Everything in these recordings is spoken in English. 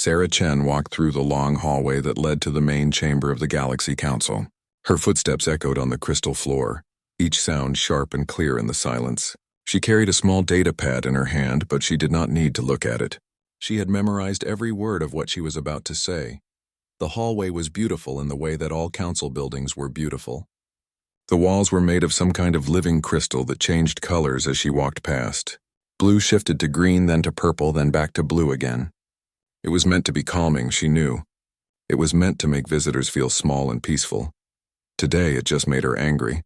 Sarah Chen walked through the long hallway that led to the main chamber of the Galaxy Council. Her footsteps echoed on the crystal floor, each sound sharp and clear in the silence. She carried a small data pad in her hand, but she did not need to look at it. She had memorized every word of what she was about to say. The hallway was beautiful in the way that all council buildings were beautiful. The walls were made of some kind of living crystal that changed colors as she walked past. Blue shifted to green, then to purple, then back to blue again. It was meant to be calming, she knew. It was meant to make visitors feel small and peaceful. Today, it just made her angry.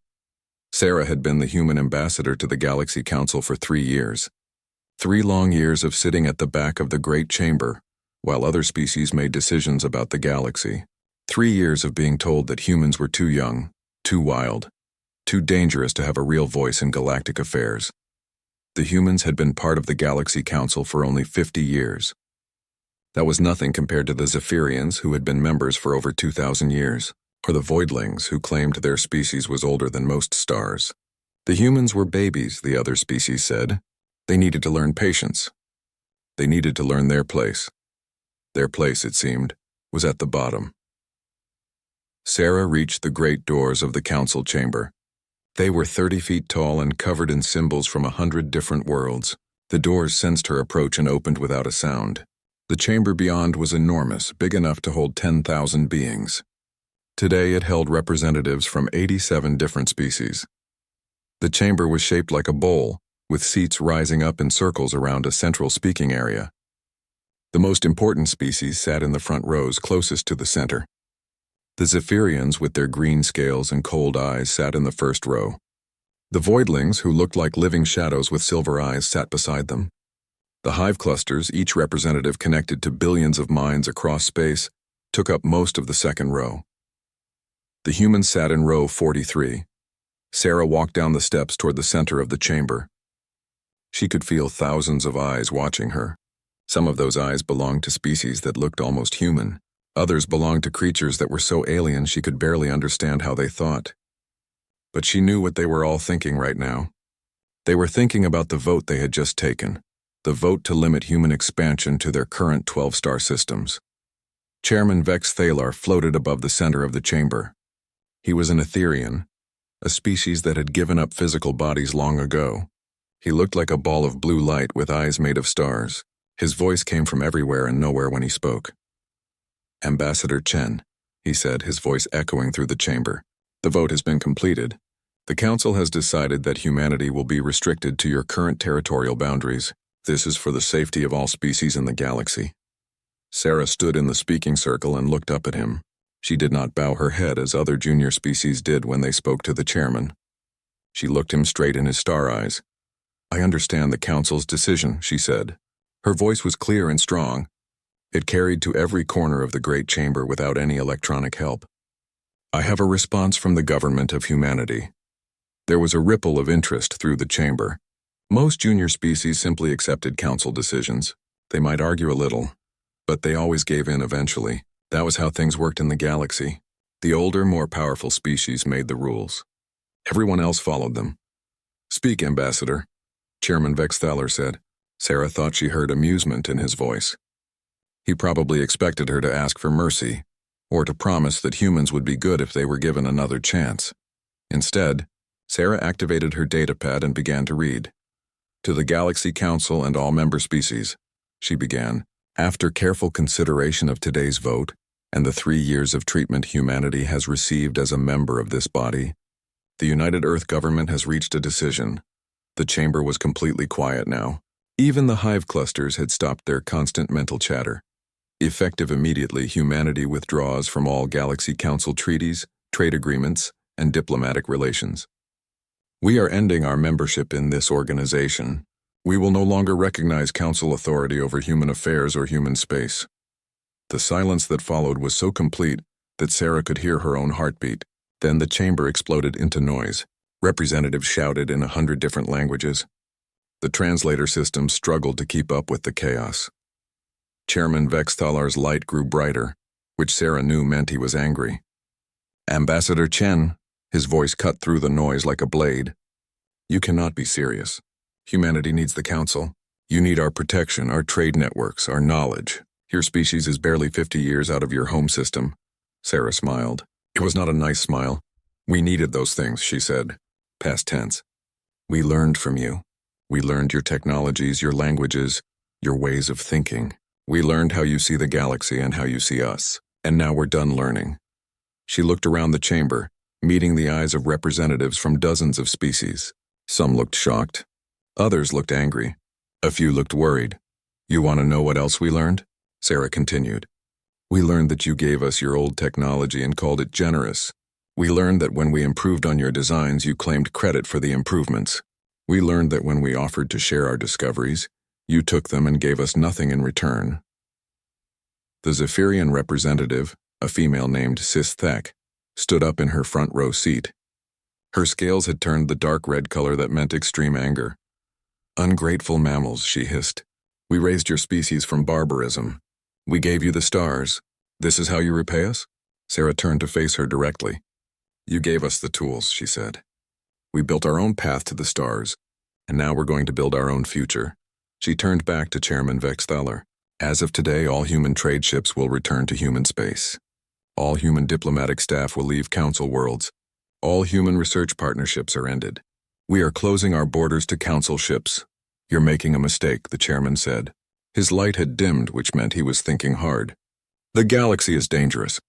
Sarah had been the human ambassador to the Galaxy Council for 3 years. 3 long years of sitting at the back of the Great Chamber, while other species made decisions about the galaxy. 3 years of being told that humans were too young, too wild, too dangerous to have a real voice in galactic affairs. The humans had been part of the Galaxy Council for only 50 years. That was nothing compared to the Zephyrians, who had been members for over 2,000 years, or the Voidlings, who claimed their species was older than most stars. The humans were babies, the other species said. They needed to learn patience. They needed to learn their place. Their place, it seemed, was at the bottom. Sarah reached the great doors of the council chamber. They were 30 feet tall and covered in symbols from 100 different worlds. The doors sensed her approach and opened without a sound. The chamber beyond was enormous, big enough to hold 10,000 beings. Today it held representatives from 87 different species. The chamber was shaped like a bowl, with seats rising up in circles around a central speaking area. The most important species sat in the front rows closest to the center. The Zephyrians, with their green scales and cold eyes, sat in the first row. The Voidlings, who looked like living shadows with silver eyes, sat beside them. The hive clusters, each representative connected to billions of minds across space, took up most of the second row. The humans sat in row 43. Sarah walked down the steps toward the center of the chamber. She could feel thousands of eyes watching her. Some of those eyes belonged to species that looked almost human. Others belonged to creatures that were so alien she could barely understand how they thought. But she knew what they were all thinking right now. They were thinking about the vote they had just taken, the vote to limit human expansion to their current 12-star systems. Chairman Vex Thalar floated above the center of the chamber. He was an Etherian, a species that had given up physical bodies long ago. He looked like a ball of blue light with eyes made of stars. His voice came from everywhere and nowhere when he spoke. "Ambassador Chen," he said, his voice echoing through the chamber. "The vote has been completed. The Council has decided that humanity will be restricted to your current territorial boundaries. This is for the safety of all species in the galaxy." Sarah stood in the speaking circle and looked up at him. She did not bow her head as other junior species did when they spoke to the chairman. She looked him straight in his star eyes. "I understand the Council's decision," she said. Her voice was clear and strong. It carried to every corner of the great chamber without any electronic help. "I have a response from the government of humanity." There was a ripple of interest through the chamber. Most junior species simply accepted council decisions. They might argue a little, but they always gave in eventually. That was how things worked in the galaxy. The older, more powerful species made the rules. Everyone else followed them. "Speak, Ambassador," Chairman Vex Thalar said. Sarah thought she heard amusement in his voice. He probably expected her to ask for mercy, or to promise that humans would be good if they were given another chance. Instead, Sarah activated her datapad and began to read. "To the Galaxy Council and all member species," she began. "After careful consideration of today's vote, and the 3 years of treatment humanity has received as a member of this body, the United Earth government has reached a decision." The chamber was completely quiet now. Even the hive clusters had stopped their constant mental chatter. Effective immediately, humanity withdraws from all Galaxy Council treaties, trade agreements, and diplomatic relations. "We are ending our membership in this organization. We will no longer recognize Council authority over human affairs or human space." The silence that followed was so complete that Sarah could hear her own heartbeat. Then the chamber exploded into noise. Representatives shouted in 100 different languages. The translator system struggled to keep up with the chaos. Chairman Vex Thalar's light grew brighter, which Sarah knew meant he was angry. "Ambassador Chen," his voice cut through the noise like a blade. "You cannot be serious. Humanity needs the Council. You need our protection, our trade networks, our knowledge. Your species is barely 50 years out of your home system. Sarah smiled. It was not a nice smile. We needed those things, she said. Past tense. We learned from you. We learned your technologies, your languages, your ways of thinking. We learned how you see the galaxy and how you see us. And now we're done learning. She looked around the chamber, meeting the eyes of representatives from dozens of species. Some looked shocked. Others looked angry. A few looked worried. You want to know what else we learned? Sarah continued. We learned that you gave us your old technology and called it generous. We learned that when we improved on your designs, you claimed credit for the improvements. We learned that when we offered to share our discoveries, you took them and gave us nothing in return. The Zephyrian representative, a female named Sis Thek, stood up in her front row seat. Her scales had turned the dark red color that meant extreme anger. Ungrateful mammals, she hissed. We raised your species from barbarism. We gave you the stars. This is how you repay us? Sarah turned to face her directly. You gave us the tools, she said. We built our own path to the stars, and now we're going to build our own future. She turned back to Chairman Vex Thaler. As of today, all human trade ships will return to human space. All human diplomatic staff will leave Council worlds. All human research partnerships are ended. We are closing our borders to Council ships. You're making a mistake, the chairman said. His light had dimmed, which meant he was thinking hard. The galaxy is dangerous.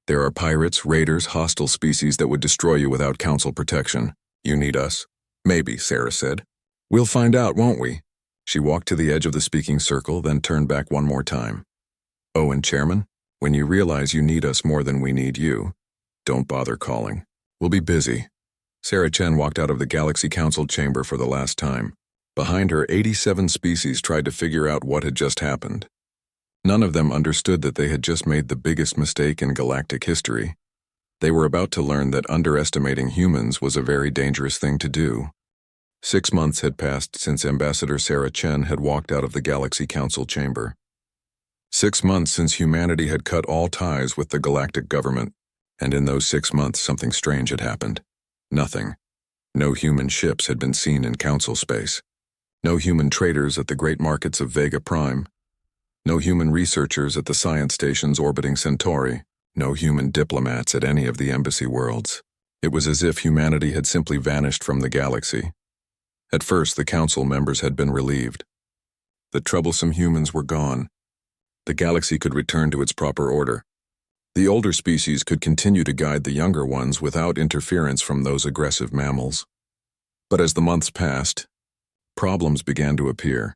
There are pirates, raiders, hostile species that would destroy you without Council protection. You need us. Maybe, Sarah said. We'll find out, won't we? She walked to the edge of the speaking circle, then turned back one more time. Oh, and Chairman, when you realize you need us more than we need you, don't bother calling. We'll be busy. Sarah Chen walked out of the Galaxy Council chamber for the last time. Behind her, 87 species tried to figure out what had just happened. None of them understood that they had just made the biggest mistake in galactic history. They were about to learn that underestimating humans was a very dangerous thing to do. 6 months had passed since Ambassador Sarah Chen had walked out of the Galaxy Council chamber. 6 months since humanity had cut all ties with the galactic government, and in those 6 months something strange had happened. Nothing. No human ships had been seen in Council space. No human traders at the great markets of Vega Prime. No human researchers at the science stations orbiting Centauri. No human diplomats at any of the embassy worlds. It was as if humanity had simply vanished from the galaxy. At first, the Council members had been relieved. The troublesome humans were gone. The galaxy could return to its proper order. The older species could continue to guide the younger ones without interference from those aggressive mammals. But as the months passed, problems began to appear.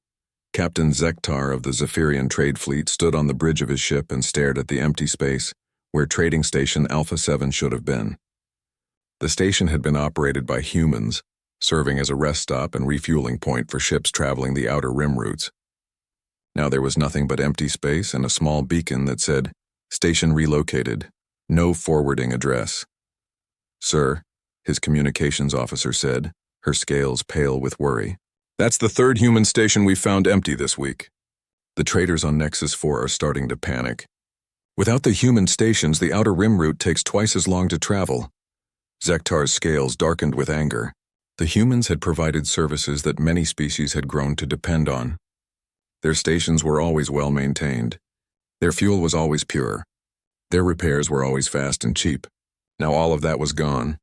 Captain Zektar of the Zephyrian trade fleet stood on the bridge of his ship and stared at the empty space where trading station Alpha 7 should have been. The station had been operated by humans, serving as a rest stop and refueling point for ships traveling the outer rim routes. Now there was nothing but empty space and a small beacon that said, Station relocated. No forwarding address. Sir, his communications officer said, her scales pale with worry. That's the third human station we've found empty this week. The traders on Nexus 4 are starting to panic. Without the human stations, the outer rim route takes twice as long to travel. Zektar's scales darkened with anger. The humans had provided services that many species had grown to depend on. Their stations were always well maintained. Their fuel was always pure. Their repairs were always fast and cheap. Now all of that was gone.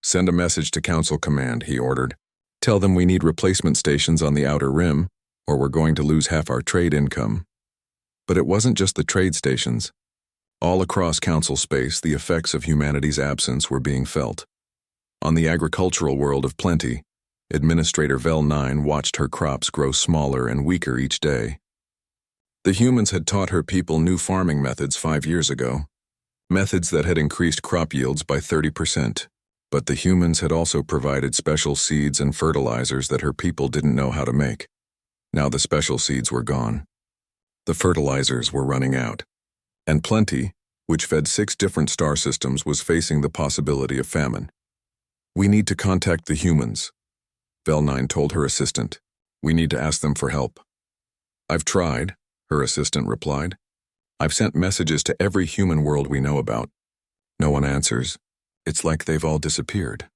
Send a message to Council Command, he ordered. Tell them we need replacement stations on the outer rim, or we're going to lose half our trade income. But it wasn't just the trade stations. All across Council space, the effects of humanity's absence were being felt. On the agricultural world of Plenty, Administrator Vel 9 watched her crops grow smaller and weaker each day. The humans had taught her people new farming methods 5 years ago, methods that had increased crop yields by 30%. But the humans had also provided special seeds and fertilizers that her people didn't know how to make. Now the special seeds were gone. The fertilizers were running out. And Plenty, which fed 6 different star systems, was facing the possibility of famine. We need to contact the humans, Vel 9 told her assistant. We need to ask them for help. I've tried, her assistant replied. I've sent messages to every human world we know about. No one answers. It's like they've all disappeared.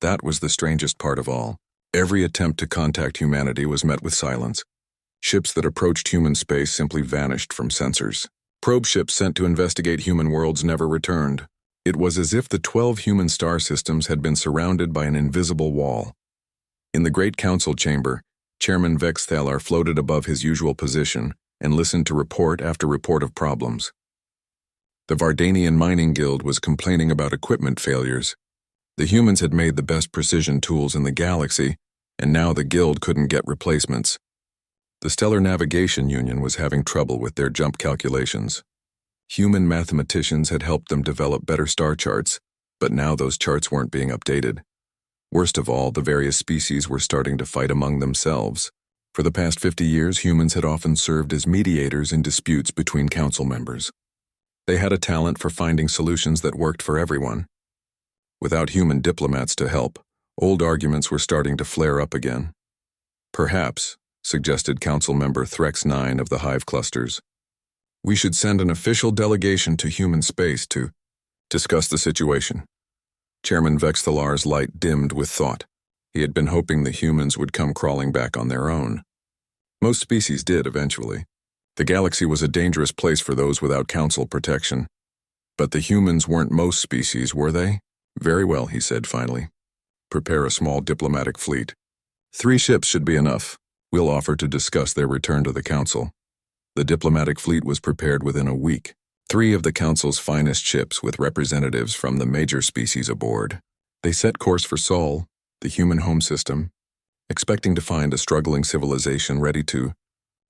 That was the strangest part of all. Every attempt to contact humanity was met with silence. Ships that approached human space simply vanished from sensors. Probe ships sent to investigate human worlds never returned. It was as if the 12 human star systems had been surrounded by an invisible wall. In the Great Council chamber, Chairman Vex Thalar floated above his usual position and listened to report after report of problems. The Vardanian Mining Guild was complaining about equipment failures. The humans had made the best precision tools in the galaxy, and now the Guild couldn't get replacements. The Stellar Navigation Union was having trouble with their jump calculations. Human mathematicians had helped them develop better star charts, but now those charts weren't being updated. Worst of all, the various species were starting to fight among themselves. For the past 50 years, humans had often served as mediators in disputes between council members. They had a talent for finding solutions that worked for everyone. Without human diplomats to help, old arguments were starting to flare up again. Perhaps, suggested Council Member Threx 9 of the Hive Clusters, we should send an official delegation to human space to discuss the situation. Chairman Vex Thalar's light dimmed with thought. He had been hoping the humans would come crawling back on their own. Most species did eventually. The galaxy was a dangerous place for those without council protection. But the humans weren't most species, were they? Very well, he said finally. Prepare a small diplomatic fleet. 3 ships should be enough. We'll offer to discuss their return to the council. The diplomatic fleet was prepared within a week. 3 of the council's finest ships with representatives from the major species aboard. They set course for Sol, the human home system, expecting to find a struggling civilization ready to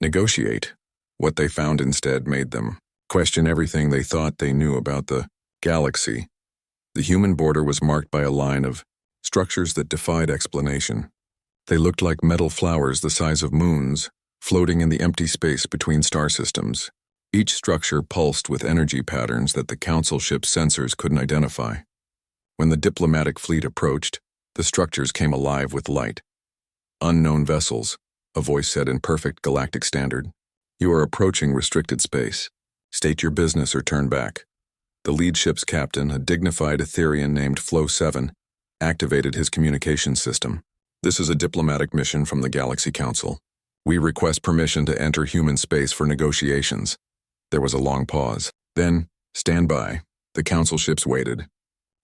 negotiate. What they found instead made them question everything they thought they knew about the galaxy. The human border was marked by a line of structures that defied explanation. They looked like metal flowers the size of moons, floating in the empty space between star systems. Each structure pulsed with energy patterns that the council ship's sensors couldn't identify. When the diplomatic fleet approached, the structures came alive with light. Unknown vessels, a voice said in perfect galactic standard. You are approaching restricted space. State your business or turn back. The lead ship's captain, a dignified Etherian named Flow 7, activated his communication system. This is a diplomatic mission from the Galaxy Council. We request permission to enter human space for negotiations. There was a long pause. Then, stand by. The council ships waited.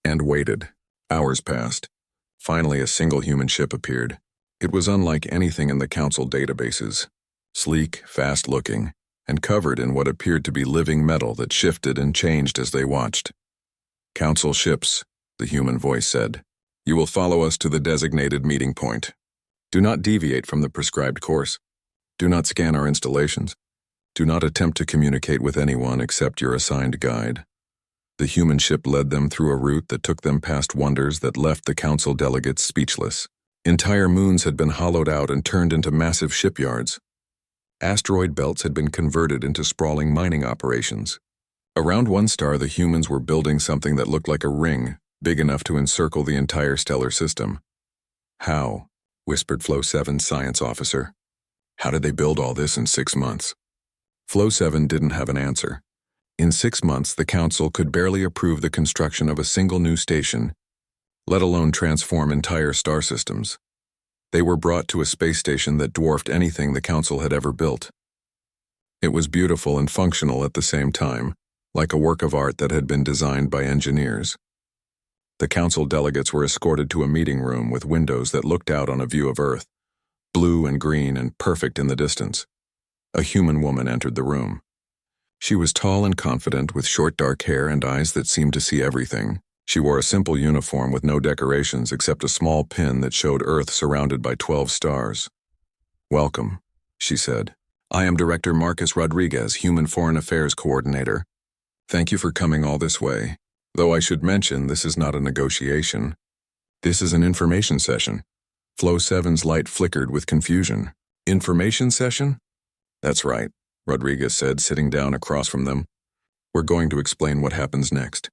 And waited. Hours passed. Finally, a single human ship appeared. It was unlike anything in the council databases. Sleek, fast-looking, and covered in what appeared to be living metal that shifted and changed as they watched. Council ships, the human voice said. You will follow us to the designated meeting point. Do not deviate from the prescribed course. Do not scan our installations. Do not attempt to communicate with anyone except your assigned guide. The human ship led them through a route that took them past wonders that left the council delegates speechless. Entire moons had been hollowed out and turned into massive shipyards. Asteroid belts had been converted into sprawling mining operations. Around one star, the humans were building something that looked like a ring, big enough to encircle the entire stellar system. How? Whispered Flow 7's science officer. How did they build all this in 6 months? Flow 7 didn't have an answer. In 6 months, the council could barely approve the construction of a single new station, let alone transform entire star systems. They were brought to a space station that dwarfed anything the council had ever built. It was beautiful and functional at the same time, like a work of art that had been designed by engineers. The council delegates were escorted to a meeting room with windows that looked out on a view of Earth, blue and green and perfect in the distance. A human woman entered the room. She was tall and confident, with short dark hair and eyes that seemed to see everything. She wore a simple uniform with no decorations except a small pin that showed Earth surrounded by 12 stars. Welcome, she said. I am Director Marcus Rodriguez, Human Foreign Affairs Coordinator. Thank you for coming all this way. Though I should mention, this is not a negotiation. This is an information session. Flow 7's light flickered with confusion. Information session? That's right, Rodriguez said, sitting down across from them. We're going to explain what happens next.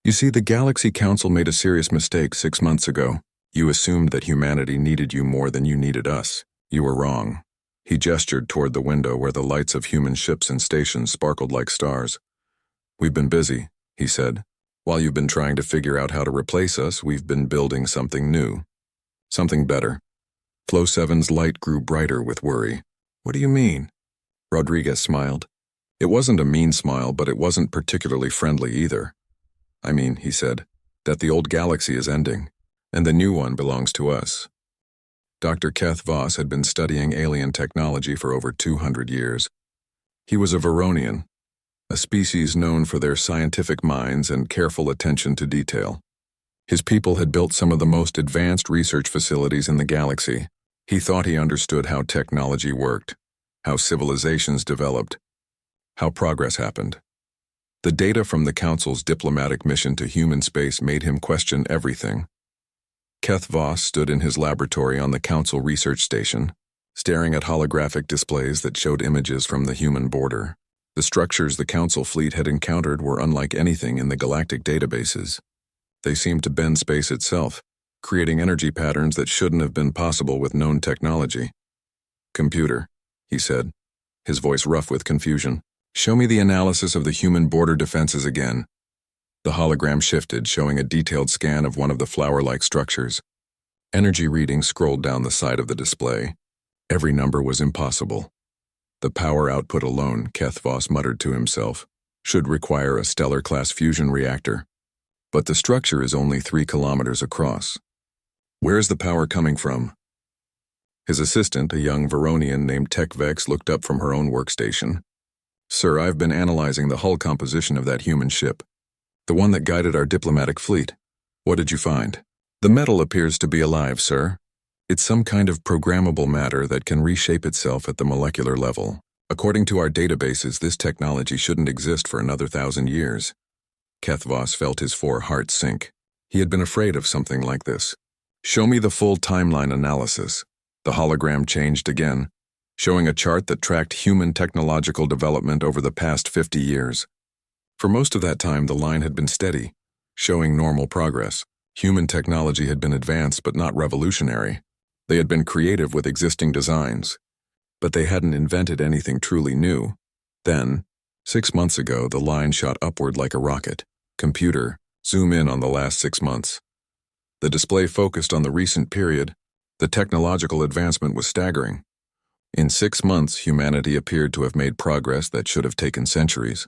You see, the Galaxy Council made a serious mistake 6 months ago. You assumed that humanity needed you more than you needed us. You were wrong. He gestured toward the window where the lights of human ships and stations sparkled like stars. We've been busy, he said. While you've been trying to figure out how to replace us, we've been building something new. Something better. Flow 7's light grew brighter with worry. What do you mean? Rodriguez smiled. It wasn't a mean smile, but it wasn't particularly friendly either. I mean, he said, that the old galaxy is ending, and the new one belongs to us. Dr. Keth Voss had been studying alien technology for over 200 years. He was a Veronian, a species known for their scientific minds and careful attention to detail. His people had built some of the most advanced research facilities in the galaxy. He thought he understood how technology worked, how civilizations developed, how progress happened. The data from the Council's diplomatic mission to human space made him question everything. Keth Voss stood in his laboratory on the Council research station, staring at holographic displays that showed images from the human border. The structures the Council fleet had encountered were unlike anything in the galactic databases. They seemed to bend space itself, creating energy patterns that shouldn't have been possible with known technology. "Computer," he said, his voice rough with confusion, "show me the analysis of the human border defenses again." The hologram shifted, showing a detailed scan of one of the flower-like structures. Energy readings scrolled down the side of the display. Every number was impossible. The power output alone, Keth Voss muttered to himself, should require a stellar-class fusion reactor. But the structure is only 3 kilometers across. Where is the power coming from? His assistant, a young Veronian named Tekvex, looked up from her own workstation. "Sir, I've been analyzing the hull composition of that human ship, the one that guided our diplomatic fleet. What did you find?" "The metal appears to be alive, sir. It's some kind of programmable matter that can reshape itself at the molecular level. According to our databases, this technology shouldn't exist for another 1,000 years. Keth Voss felt his 4 hearts sink. He had been afraid of something like this. "Show me the full timeline analysis." The hologram changed again, showing a chart that tracked human technological development over the past 50 years. For most of that time, the line had been steady, showing normal progress. Human technology had been advanced but not revolutionary. They had been creative with existing designs, but they hadn't invented anything truly new. Then, 6 months ago, the line shot upward like a rocket. "Computer, zoom in on the last 6 months." The display focused on the recent period. The technological advancement was staggering. In 6 months, humanity appeared to have made progress that should have taken centuries.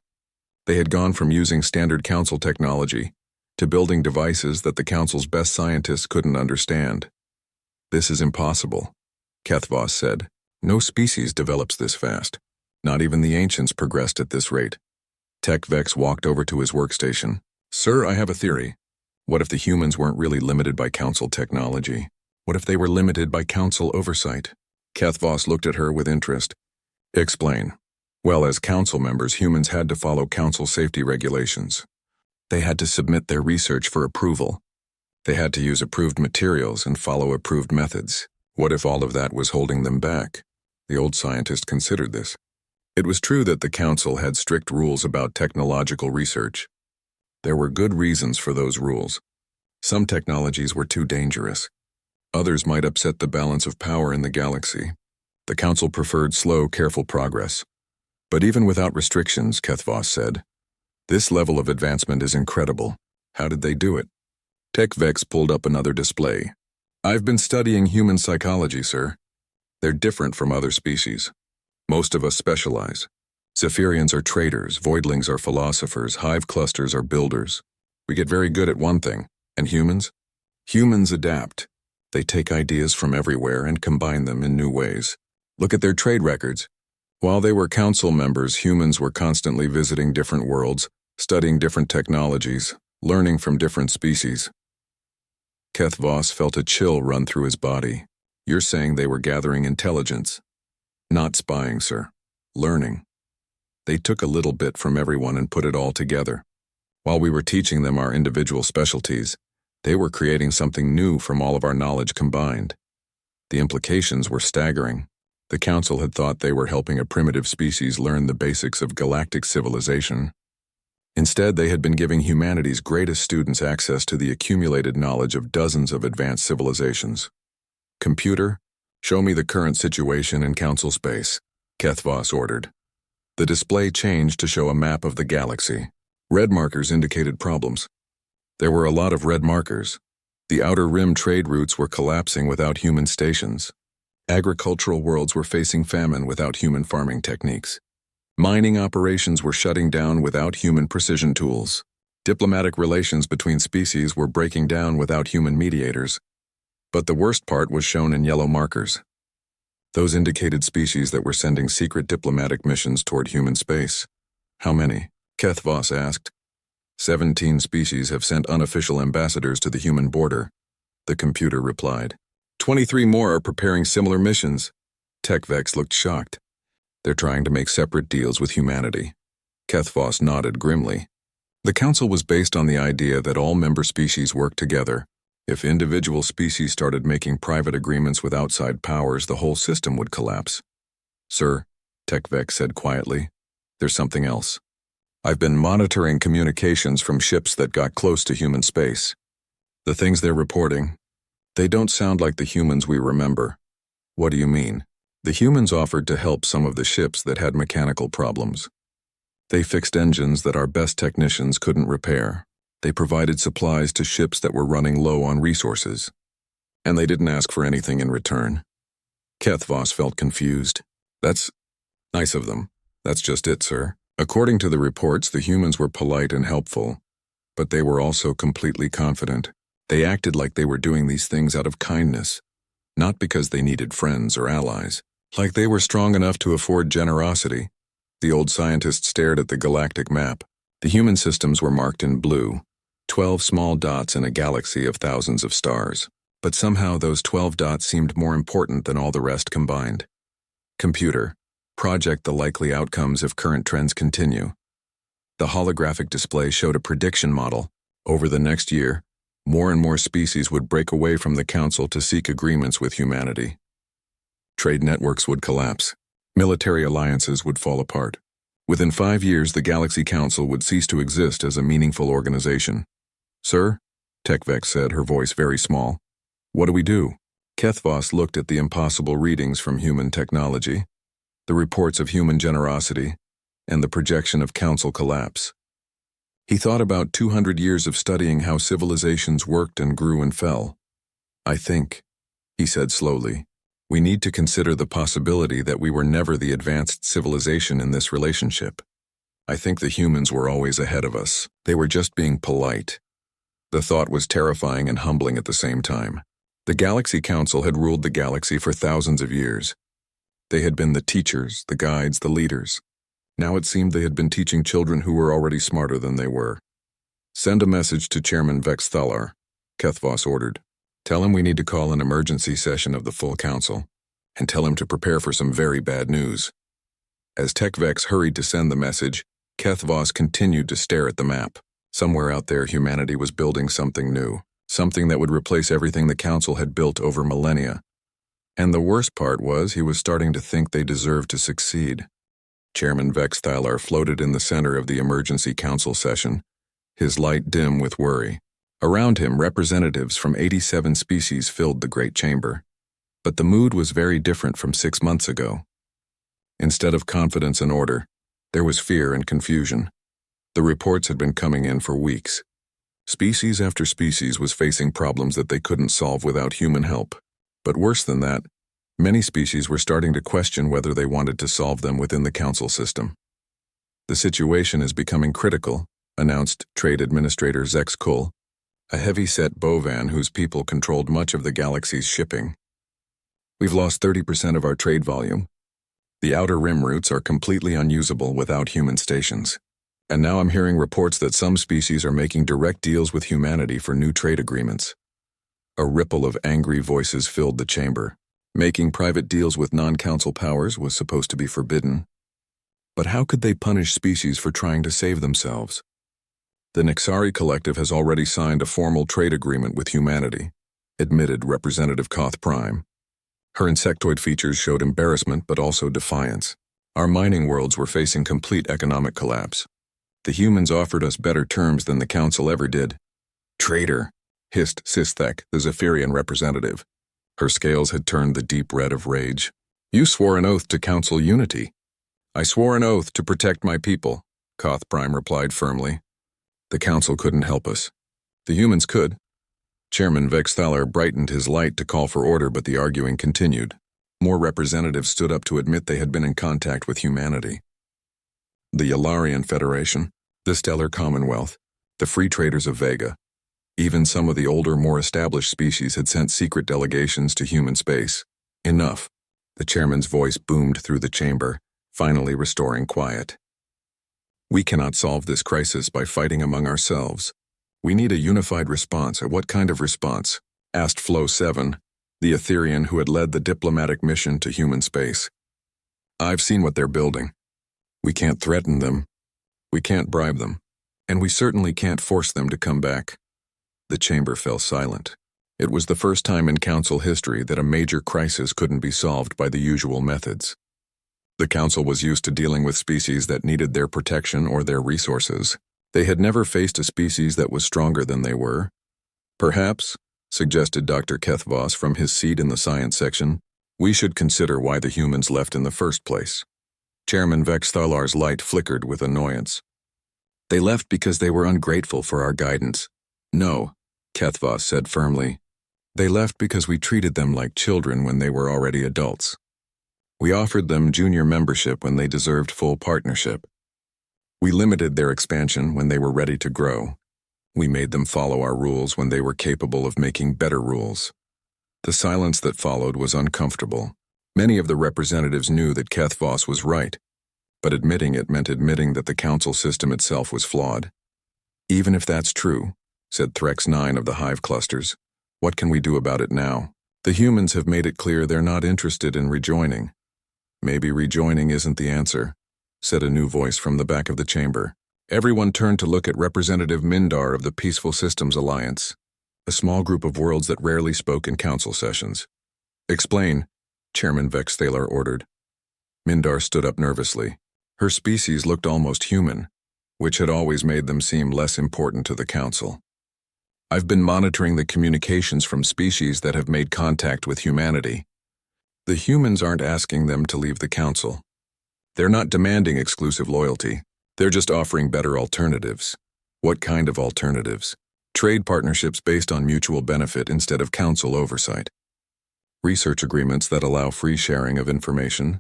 They had gone from using standard Council technology to building devices that the Council's best scientists couldn't understand. "This is impossible," Keth Voss said. "No species develops this fast. Not even the ancients progressed at this rate." Tekvex walked over to his workstation. "Sir, I have a theory. What if the humans weren't really limited by Council technology? What if they were limited by Council oversight?" Keth Voss looked at her with interest. "Explain." "Well, as Council members, humans had to follow Council safety regulations. They had to submit their research for approval. They had to use approved materials and follow approved methods. What if all of that was holding them back?" The old scientist considered this. It was true that the Council had strict rules about technological research. There were good reasons for those rules. Some technologies were too dangerous. Others might upset the balance of power in the galaxy. The Council preferred slow, careful progress. But even without restrictions, Keth Voss said, "this level of advancement is incredible. How did they do it?" Tekvex pulled up another display. "I've been studying human psychology, sir. They're different from other species. Most of us specialize. Zephyrians are traders, voidlings are philosophers, hive clusters are builders. We get very good at one thing. And humans? Humans adapt. They take ideas from everywhere and combine them in new ways. Look at their trade records. While they were Council members, humans were constantly visiting different worlds, studying different technologies, learning from different species." Keth Voss felt a chill run through his body. "You're saying they were gathering intelligence?" "Not spying, sir. Learning. They took a little bit from everyone and put it all together. While we were teaching them our individual specialties, they were creating something new from all of our knowledge combined. The implications were staggering. The Council had thought they were helping a primitive species learn the basics of galactic civilization. Instead, they had been giving humanity's greatest students access to the accumulated knowledge of dozens of advanced civilizations. "Computer, show me the current situation in Council space," Keth Voss ordered. The display changed to show a map of the galaxy. Red markers indicated problems. There were a lot of red markers. The outer rim trade routes were collapsing without human stations. Agricultural worlds were facing famine without human farming techniques. Mining operations were shutting down without human precision tools. Diplomatic relations between species were breaking down without human mediators. But the worst part was shown in yellow markers. Those indicated species that were sending secret diplomatic missions toward human space. How many? Keth Voss asked. 17 species have sent unofficial ambassadors to the human border, the computer replied. 23 more are preparing similar missions. TechVex looked shocked. They're trying to make separate deals with humanity. Keth Voss nodded grimly. The council was based on the idea that all member species work together. If individual species started making private agreements with outside powers, the whole system would collapse. Sir, TechVex said quietly, there's something else. I've been monitoring communications from ships that got close to human space. The things they're reporting, they don't sound like the humans we remember. What do you mean? The humans offered to help some of the ships that had mechanical problems. They fixed engines that our best technicians couldn't repair. They provided supplies to ships that were running low on resources. And they didn't ask for anything in return. Keth Voss felt confused. That's nice of them. That's just it, sir. According to the reports, the humans were polite and helpful, but they were also completely confident. They acted like they were doing these things out of kindness, not because they needed friends or allies. Like they were strong enough to afford generosity. The old scientist stared at the galactic map. The human systems were marked in blue, 12 small dots in a galaxy of thousands of stars. But somehow those 12 dots seemed more important than all the rest combined. Computer, project the likely outcomes if current trends continue. The holographic display showed a prediction model. Over the next year, more and more species would break away from the Council to seek agreements with humanity. Trade networks would collapse. Military alliances would fall apart. Within 5 years, the Galaxy Council would cease to exist as a meaningful organization. Sir, TechVex said, her voice very small. What do we do? Keth Voss looked at the impossible readings from human technology, the reports of human generosity, and the projection of Council collapse. He thought about 200 years of studying how civilizations worked and grew and fell. I think, he said slowly, we need to consider the possibility that we were never the advanced civilization in this relationship. I think the humans were always ahead of us. They were just being polite. The thought was terrifying and humbling at the same time. The Galaxy Council had ruled the galaxy for thousands of years. They had been the teachers, the guides, the leaders. Now it seemed they had been teaching children who were already smarter than they were. Send a message to Chairman Vex Thalar, Keth Voss ordered. Tell him we need to call an emergency session of the full council, and tell him to prepare for some very bad news. As TechVex hurried to send the message, Keth Voss continued to stare at the map. Somewhere out there, humanity was building something new, something that would replace everything the council had built over millennia. And the worst part was he was starting to think they deserved to succeed. Chairman Vex Thalar floated in the center of the emergency council session, his light dim with worry. Around him, representatives from 87 species filled the great chamber. But the mood was very different from 6 months ago. Instead of confidence and order, there was fear and confusion. The reports had been coming in for weeks. Species after species was facing problems that they couldn't solve without human help. But worse than that, many species were starting to question whether they wanted to solve them within the council system. The situation is becoming critical, announced Trade Administrator Zex Kull, a heavy-set Bovan whose people controlled much of the galaxy's shipping. We've lost 30% of our trade volume. The outer rim routes are completely unusable without human stations. And now I'm hearing reports that some species are making direct deals with humanity for new trade agreements. A ripple of angry voices filled the chamber. Making private deals with non-council powers was supposed to be forbidden. But how could they punish species for trying to save themselves? The Nixari Collective has already signed a formal trade agreement with humanity, admitted Representative Koth Prime. Her insectoid features showed embarrassment but also defiance. Our mining worlds were facing complete economic collapse. The humans offered us better terms than the council ever did. Traitor, hissed Sistek, the Zephyrian representative. Her scales had turned the deep red of rage. You swore an oath to council unity. I swore an oath to protect my people, Koth Prime replied firmly. The council couldn't help us. The humans could. Chairman Vex Thalar brightened his light to call for order, but the arguing continued. More representatives stood up to admit they had been in contact with humanity. The Yalarian Federation, the Stellar Commonwealth, the Free Traders of Vega. Even some of the older, more established species had sent secret delegations to human space. Enough. The chairman's voice boomed through the chamber, finally restoring quiet. We cannot solve this crisis by fighting among ourselves. We need a unified response. What kind of response? Asked Flow 7, the Etherean who had led the diplomatic mission to human space. I've seen what they're building. We can't threaten them. We can't bribe them. And we certainly can't force them to come back. The chamber fell silent. It was the first time in Council history that a major crisis couldn't be solved by the usual methods. The Council was used to dealing with species that needed their protection or their resources. They had never faced a species that was stronger than they were. Perhaps, suggested Dr. Kethvos from his seat in the science section, we should consider why the humans left in the first place. Chairman Vex Thalar's light flickered with annoyance. They left because they were ungrateful for our guidance. No, Kethvos said firmly. They left because we treated them like children when they were already adults. We offered them junior membership when they deserved full partnership. We limited their expansion when they were ready to grow. We made them follow our rules when they were capable of making better rules. The silence that followed was uncomfortable. Many of the representatives knew that Kethvos was right, but admitting it meant admitting that the council system itself was flawed. Even if that's true, said Threx 9 of the Hive clusters, what can we do about it now? The humans have made it clear they're not interested in rejoining. Maybe rejoining isn't the answer, said a new voice from the back of the chamber. Everyone turned to look at Representative Mindar of the Peaceful Systems Alliance, a small group of worlds that rarely spoke in council sessions. Explain, Chairman Vex Thalar ordered. Mindar stood up nervously. Her species looked almost human, which had always made them seem less important to the council. I've been monitoring the communications from species that have made contact with humanity. The humans aren't asking them to leave the council. They're not demanding exclusive loyalty. They're just offering better alternatives. What kind of alternatives? Trade partnerships based on mutual benefit instead of council oversight. Research agreements that allow free sharing of information.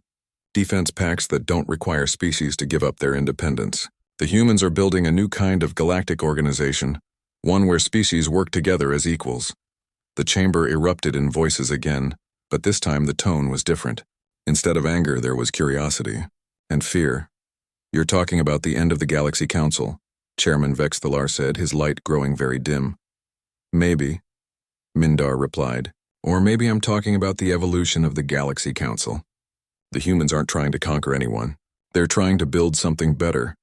Defense pacts that don't require species to give up their independence. The humans are building a new kind of galactic organization, one where species work together as equals. The chamber erupted in voices again, but this time the tone was different. Instead of anger, there was curiosity and fear. You're talking about the end of the Galaxy Council, Chairman Vex Thalar said, his light growing very dim. Maybe, Mindar replied. Or maybe I'm talking about the evolution of the Galaxy Council. The humans aren't trying to conquer anyone. They're trying to build something better.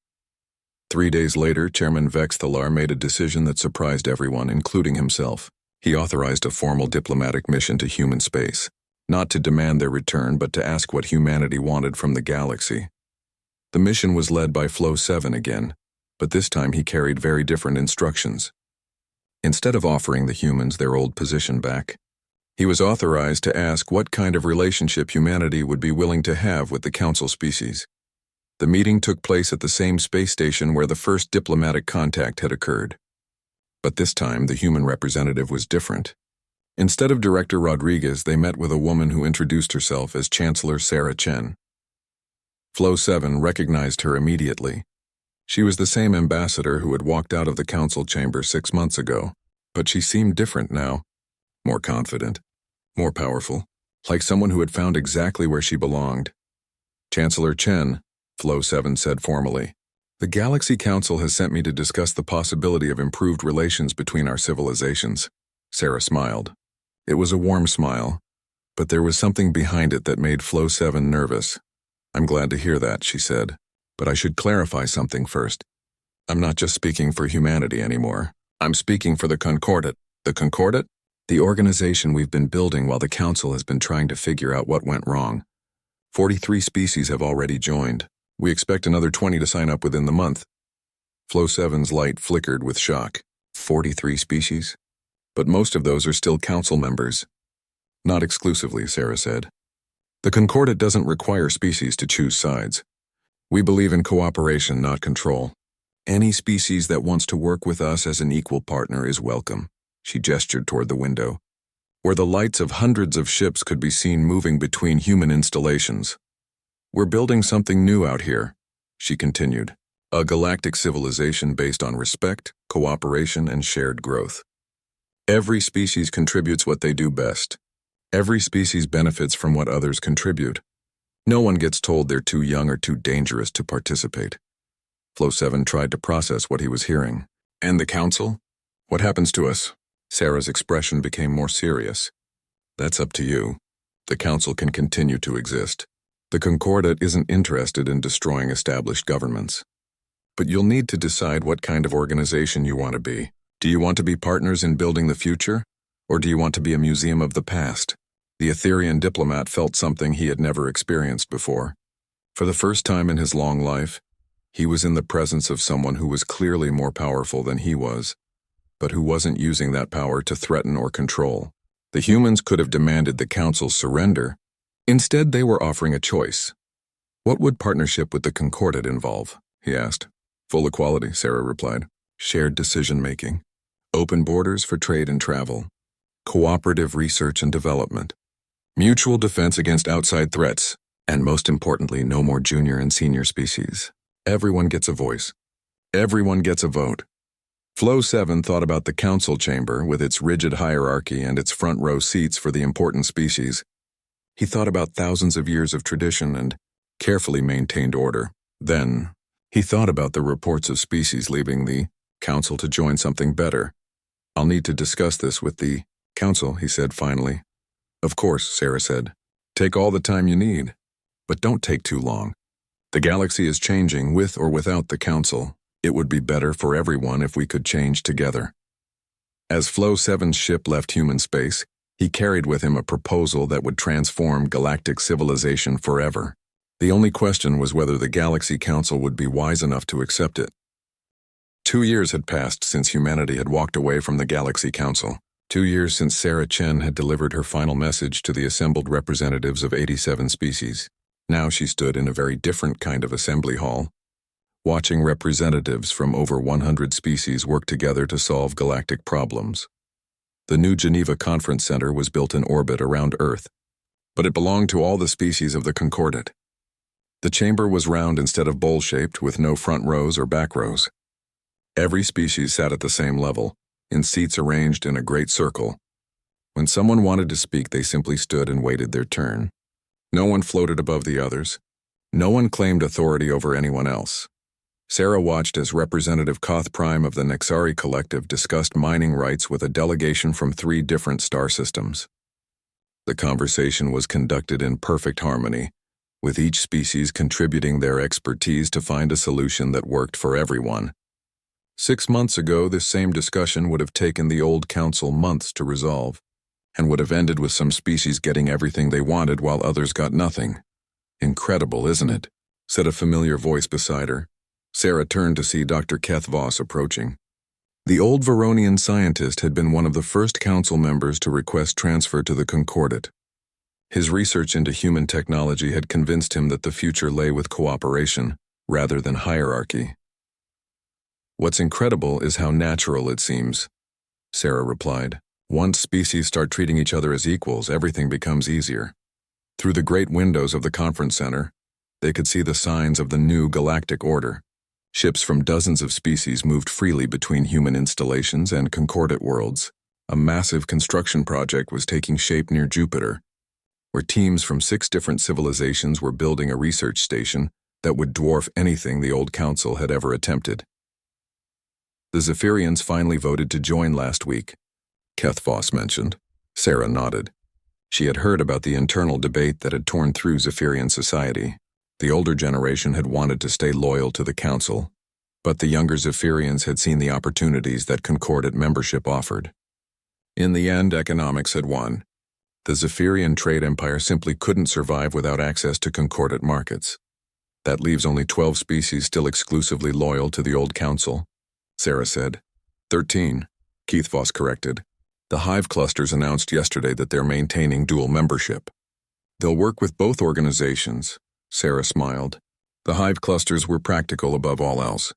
3 days later, Chairman Vex Thalar made a decision that surprised everyone, including himself. He authorized a formal diplomatic mission to human space, not to demand their return, but to ask what humanity wanted from the galaxy. The mission was led by Flow 7 again, but this time he carried very different instructions. Instead of offering the humans their old position back, he was authorized to ask what kind of relationship humanity would be willing to have with the council species. The meeting took place at the same space station where the first diplomatic contact had occurred. But this time, the human representative was different. Instead of Director Rodriguez, they met with a woman who introduced herself as Chancellor Sarah Chen. Flow 7 recognized her immediately. She was the same ambassador who had walked out of the council chamber 6 months ago, but she seemed different now, more confident, more powerful, like someone who had found exactly where she belonged. Chancellor Chen, Flow 7 said formally, the Galaxy Council has sent me to discuss the possibility of improved relations between our civilizations. Sarah smiled. It was a warm smile, but there was something behind it that made Flow 7 nervous. I'm glad to hear that, she said, but I should clarify something first. I'm not just speaking for humanity anymore. I'm speaking for the Concordat. The Concordat? The organization we've been building while the Council has been trying to figure out what went wrong. 43 species have already joined. We expect another 20 to sign up within the month. Flow 7's light flickered with shock. 43 species? But most of those are still council members. Not exclusively, Sarah said. The Concordat doesn't require species to choose sides. We believe in cooperation, not control. Any species that wants to work with us as an equal partner is welcome. She gestured toward the window. where the lights of hundreds of ships could be seen moving between human installations. "We're building something new out here," she continued. "A galactic civilization based on respect, cooperation, and shared growth. Every species contributes what they do best. Every species benefits from what others contribute. No one gets told they're too young or too dangerous to participate." Flo 7 tried to process what he was hearing. "And the Council? What happens to us?" Sarah's expression became more serious. "That's up to you. The Council can continue to exist. The Concordat isn't interested in destroying established governments. But you'll need to decide what kind of organization you want to be. Do you want to be partners in building the future, or do you want to be a museum of the past?" The Etherian diplomat felt something he had never experienced before. For the first time in his long life, he was in the presence of someone who was clearly more powerful than he was, but who wasn't using that power to threaten or control. The humans could have demanded the Council's surrender. Instead, they were offering a choice. "What would partnership with the Concordat involve?" he asked. "Full equality," Sarah replied. "Shared decision-making. Open borders for trade and travel. Cooperative research and development. Mutual defense against outside threats. And most importantly, no more junior and senior species. Everyone gets a voice. Everyone gets a vote." Flo 7 thought about the council chamber with its rigid hierarchy and its front row seats for the important species. He thought about thousands of years of tradition and carefully maintained order. Then, he thought about the reports of species leaving the council to join something better. "I'll need to discuss this with the council," he said finally. "Of course," Sarah said. "Take all the time you need, but don't take too long. The galaxy is changing with or without the council. It would be better for everyone if we could change together." As Flo 7's ship left human space, he carried with him a proposal that would transform galactic civilization forever. The only question was whether the Galaxy Council would be wise enough to accept it. 2 years had passed since humanity had walked away from the Galaxy Council. 2 years since Sarah Chen had delivered her final message to the assembled representatives of 87 species. Now she stood in a very different kind of assembly hall, watching representatives from over 100 species work together to solve galactic problems. The new Geneva Conference Center was built in orbit around Earth, but it belonged to all the species of the Concordat. The chamber was round instead of bowl-shaped, with no front rows or back rows. Every species sat at the same level, in seats arranged in a great circle. When someone wanted to speak, they simply stood and waited their turn. No one floated above the others. No one claimed authority over anyone else. Sarah watched as Representative Koth Prime of the Nexari Collective discussed mining rights with a delegation from 3 different star systems. The conversation was conducted in perfect harmony, with each species contributing their expertise to find a solution that worked for everyone. 6 months ago, this same discussion would have taken the old council months to resolve, and would have ended with some species getting everything they wanted while others got nothing. "Incredible, isn't it?" said a familiar voice beside her. Sarah turned to see Dr. Keth Voss approaching. The old Veronian scientist had been one of the first council members to request transfer to the Concordat. His research into human technology had convinced him that the future lay with cooperation, rather than hierarchy. "What's incredible is how natural it seems," Sarah replied. "Once species start treating each other as equals, everything becomes easier." Through the great windows of the conference center, they could see the signs of the new galactic order. Ships from dozens of species moved freely between human installations and Concordat worlds. A massive construction project was taking shape near Jupiter, where teams from 6 different civilizations were building a research station that would dwarf anything the old council had ever attempted. The Zephyrians finally voted to join last week, Keth Voss mentioned. Sarah nodded. She had heard about the internal debate that had torn through Zephyrian society. The older generation had wanted to stay loyal to the council, but the younger Zephyrians had seen the opportunities that Concordat membership offered. In the end, economics had won. The Zephyrian trade empire simply couldn't survive without access to Concordat markets. That leaves only 12 species still exclusively loyal to the old council, Sarah said. 13, Keith Voss corrected. The Hive clusters announced yesterday that they're maintaining dual membership. They'll work with both organizations, Sarah smiled. The Hive clusters were practical above all else.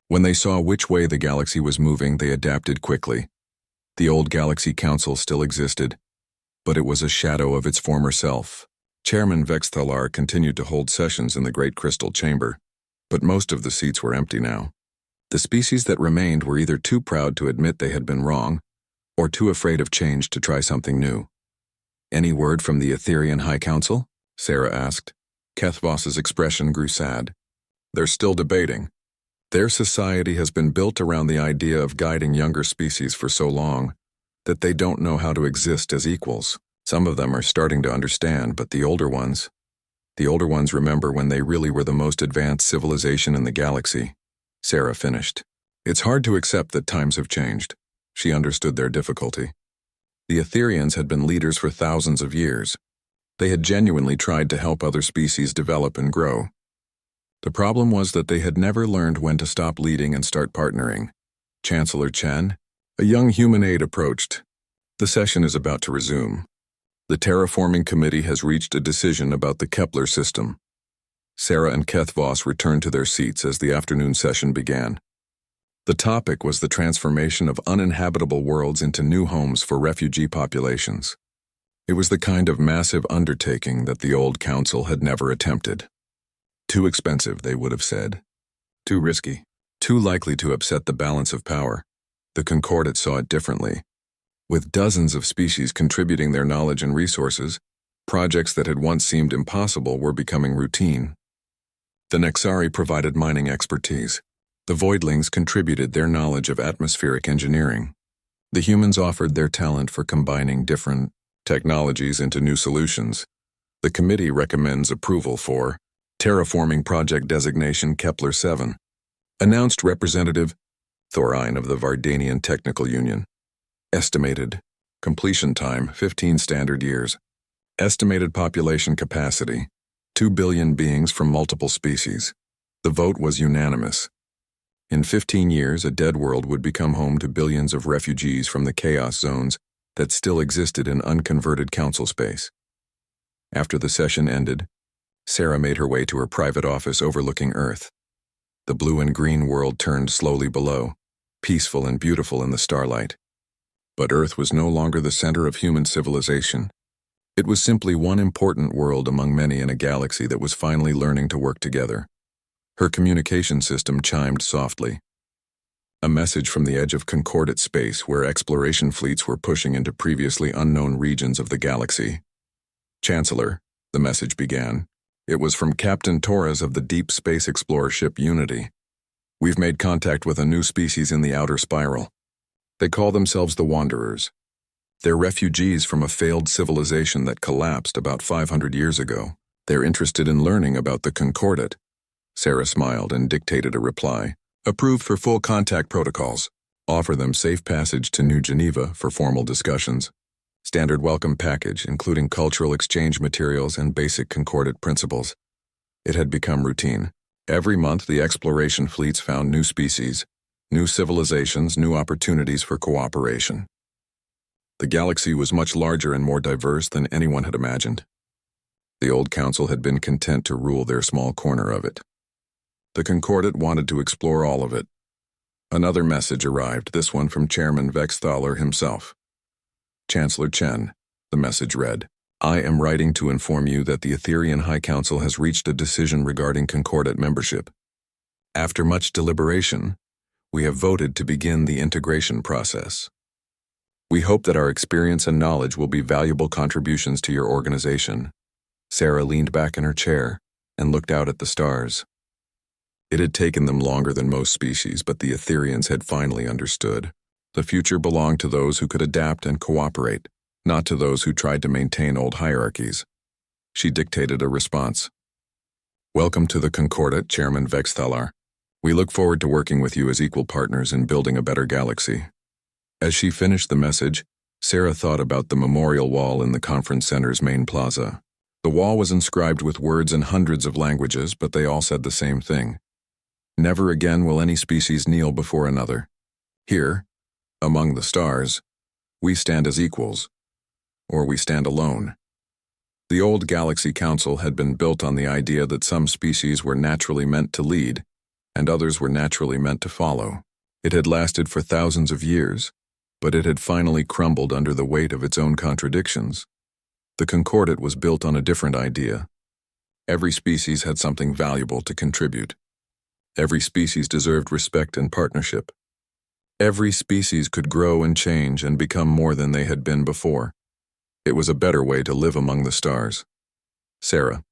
When they saw which way the galaxy was moving, they adapted quickly. The old Galaxy Council still existed, but it was a shadow of its former self. Chairman Vexthalar continued to hold sessions in the Great Crystal Chamber, but most of the seats were empty now. The species that remained were either too proud to admit they had been wrong, or too afraid of change to try something new. "Any word from the Etherian High Council?" Sarah asked. Kethvos's expression grew sad. "They're still debating. Their society has been built around the idea of guiding younger species for so long that they don't know how to exist as equals. Some of them are starting to understand, but the older ones remember when they really were the most advanced civilization in the galaxy." Sarah finished. "It's hard to accept that times have changed." She understood their difficulty. The Etherians had been leaders for thousands of years. They had genuinely tried to help other species develop and grow. The problem was that they had never learned when to stop leading and start partnering. Chancellor Chen, a young human aide, approached. "The session is about to resume. The Terraforming Committee has reached a decision about the Kepler system." Sarah and Kethvos returned to their seats as the afternoon session began. The topic was the transformation of uninhabitable worlds into new homes for refugee populations. It was the kind of massive undertaking that the old council had never attempted. Too expensive, they would have said. Too risky. Too likely to upset the balance of power. The Concordat saw it differently. With dozens of species contributing their knowledge and resources, projects that had once seemed impossible were becoming routine. The Nexari provided mining expertise. The Voidlings contributed their knowledge of atmospheric engineering. The humans offered their talent for combining different technologies into new solutions. The committee recommends approval for Terraforming Project Designation Kepler 7. Announced Representative Thorine of the Vardanian Technical Union. Estimated completion time 15 standard years. Estimated population capacity 2 billion beings from multiple species. The vote was unanimous. In 15 years, a dead world would become home to billions of refugees from the chaos zones that still existed in unconverted council space. After the session ended, Sarah made her way to her private office overlooking Earth. The blue and green world turned slowly below, peaceful and beautiful in the starlight. But Earth was no longer the center of human civilization. It was simply one important world among many in a galaxy that was finally learning to work together. Her communication system chimed softly. A message from the edge of Concordat space where exploration fleets were pushing into previously unknown regions of the galaxy. "Chancellor," the message began. It was from Captain Torres of the Deep Space Explorer ship Unity. "We've made contact with a new species in the outer spiral. They call themselves the Wanderers. They're refugees from a failed civilization that collapsed about 500 years ago. They're interested in learning about the Concordat." Sarah smiled and dictated a reply. "Approved for full contact protocols. Offer them safe passage to New Geneva for formal discussions. Standard welcome package, including cultural exchange materials and basic Concordat principles." It had become routine. Every month, the exploration fleets found new species, new civilizations, new opportunities for cooperation. The galaxy was much larger and more diverse than anyone had imagined. The old council had been content to rule their small corner of it. The Concordat wanted to explore all of it. Another message arrived, this one from Chairman Vexthalar himself. "Chancellor Chen," the message read, "I am writing to inform you that the Etherian High Council has reached a decision regarding Concordat membership. After much deliberation, we have voted to begin the integration process. We hope that our experience and knowledge will be valuable contributions to your organization." Sarah leaned back in her chair and looked out at the stars. It had taken them longer than most species, but the Etherians had finally understood. The future belonged to those who could adapt and cooperate, not to those who tried to maintain old hierarchies. She dictated a response. "Welcome to the Concordat, Chairman Vexthalar. We look forward to working with you as equal partners in building a better galaxy." As she finished the message, Sarah thought about the memorial wall in the conference center's main plaza. The wall was inscribed with words in hundreds of languages, but they all said the same thing. Never again will any species kneel before another. Here, among the stars, we stand as equals, or we stand alone. The old Galaxy Council had been built on the idea that some species were naturally meant to lead, and others were naturally meant to follow. It had lasted for thousands of years, but it had finally crumbled under the weight of its own contradictions. The Concordat was built on a different idea. Every species had something valuable to contribute. Every species deserved respect and partnership. Every species could grow and change and become more than they had been before. It was a better way to live among the stars. Sarah.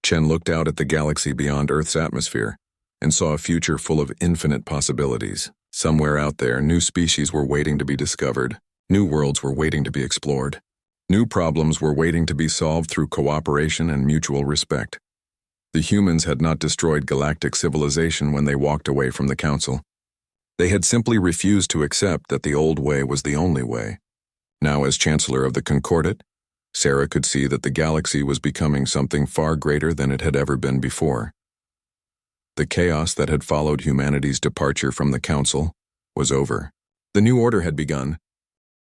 Chen looked out at the galaxy beyond Earth's atmosphere and saw a future full of infinite possibilities. Somewhere out there, new species were waiting to be discovered. New worlds were waiting to be explored. New problems were waiting to be solved through cooperation and mutual respect. The humans had not destroyed galactic civilization when they walked away from the Council. They had simply refused to accept that the old way was the only way. Now, as Chancellor of the Concordat, Sarah could see that the galaxy was becoming something far greater than it had ever been before. The chaos that had followed humanity's departure from the Council was over. The new order had begun,